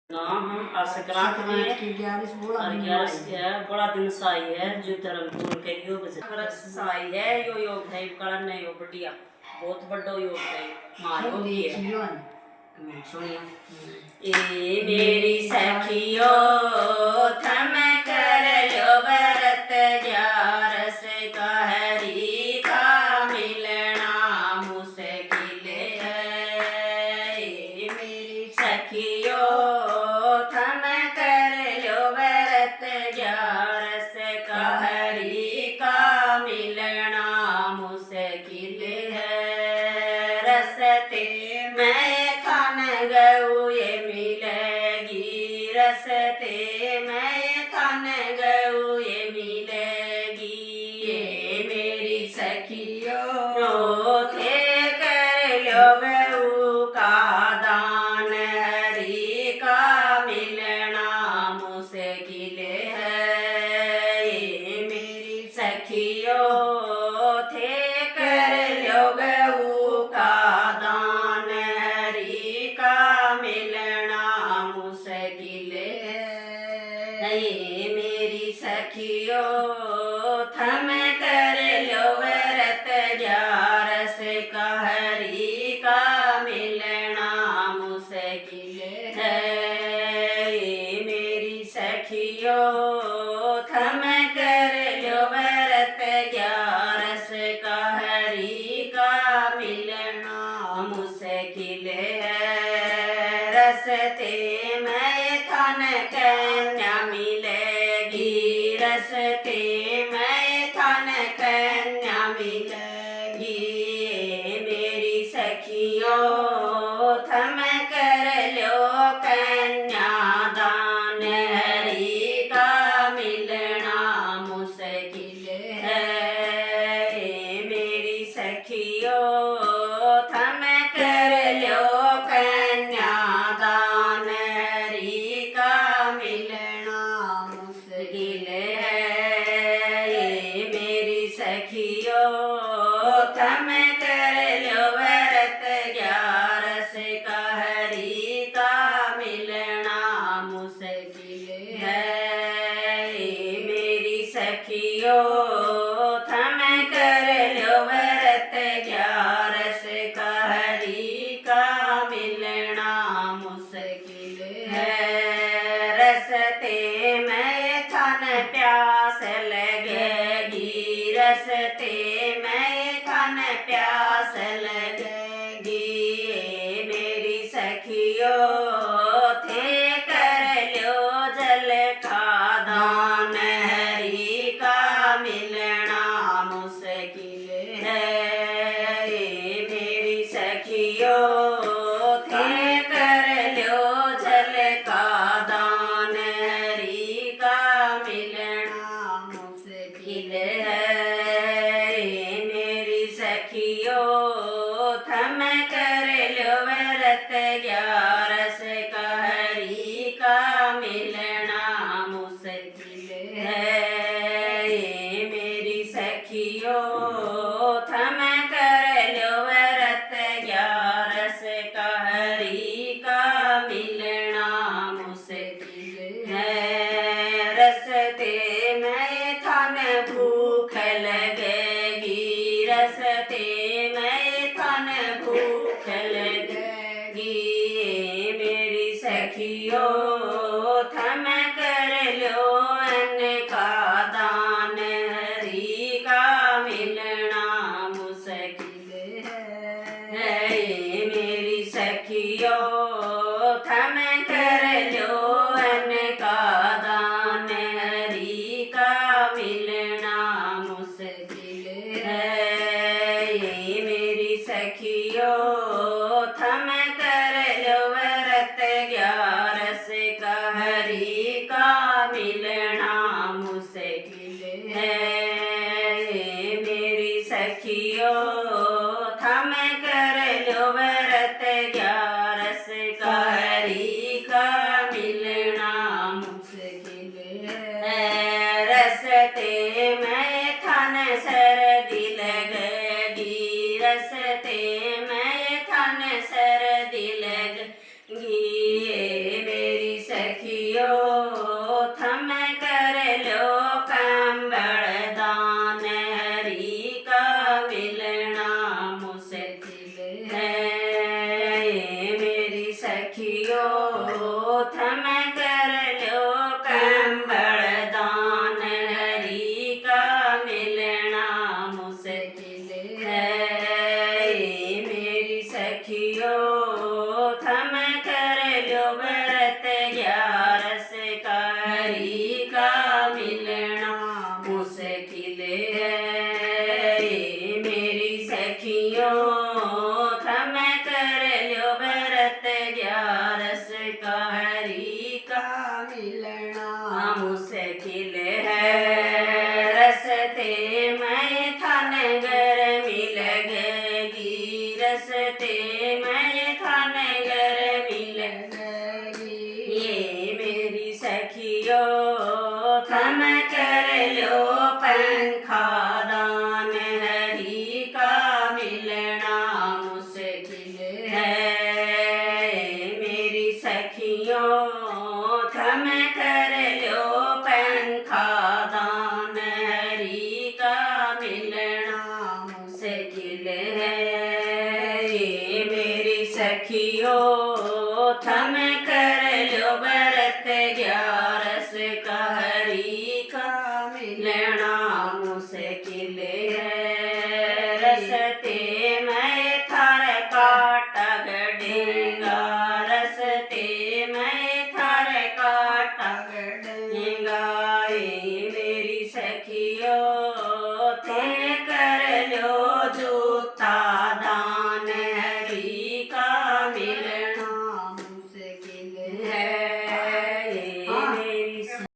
ना हम संक्रांत की 11 बड़ा दिन साई है जो धर्मपुर के योग साई है यो योग है कड़ा नहीं हो बढ़िया बहुत बड़ा योग है मां योगी है सुनियो ए मेरी सखियो थम कर लो व्रत ग्यार से कहरी का मिलना मुश्किल है ए मेरी सखियो थम कर लो व्रत ग्यार से कहरी का मिलना मुश्किल है रसते मैं गऊ ये मिलेगी रसते मैं खान गऊ ये मिलेगी ये मेरी सखियों थे कर लो गऊ का दान हरि का मिलना मुश्किल है ये मेरी सखियों थे कर लो गऊ का दान मिलना मुश्किल है मेरी सखियो थम कर लो व्रत ग्यार से कहरी का मिलना मुश्किल है मेरी सखियो थम कर लो व्रत ग्यार से कहरी का मिलना मुश्किल है रसते मैं थान कन्या मिलेगी रसते मैं थान कन्या मिलेगी मेरी सखियों थम कर लो कन्या दान हरि का मिलना मुश्किल है मेरी सखियों थम कर लो कन्या दान हरि का मिलना मुश्किल है मेरी सखियों थम कर लो व्रत ग्यार से कहरी का मिलना मुश्किल है मेरी सखियों थम कर लो व्रत ग्यार से कहरी का मिलना मुश्किल है रसते में थान प्यास लगेगी रसते में थान प्यास लगेगी मेरी सखियों थे कर लो जल का दान हरि का मिलना मुश्किल है मेरी सखियों थे कर लो जल का दान हरि का मिलना मुश्किल है मेरी सखियों थम कर लो व्रत ग्यार से कहरी का मिलना मुश्किल है मेरी सखियों थम कर लो व्रत ग्यार से कहरी का मिलना मुश्किल है रसते में थान भूख लगेगी रसते में थान भूख लगेगी मेरी सखियों थम कर लो अन्न का दान हरि का मिलना मुश्किल है मेरी सखियों थम कर लो अन्न का दान हरि का मिलना मुश्किल है मेरी सखियों थम कर लो व्रत ग्यार से कहरी थम कर लो कंबल दान, हरि का मिलना मुश्किल है। मेरी सखियो थम कर लो व्रत ग्यारस का, हरि का मिलना मुश्किल है। मेरी सखियो थम कर लो व्रत ग्यारस का, हरि का मिलना मुश्किल है। रस्ते में थन घर मिल गई, रस्ते में थन घर मिल गई। ये मेरी सखियो थम कर लो पंखा दान, हरि का मिलना मुश्किल है। मेरी सखियो थम कर लो पंखा दान, हरि का मिलना मुश्किल है। मेरी सखियो थम कर लो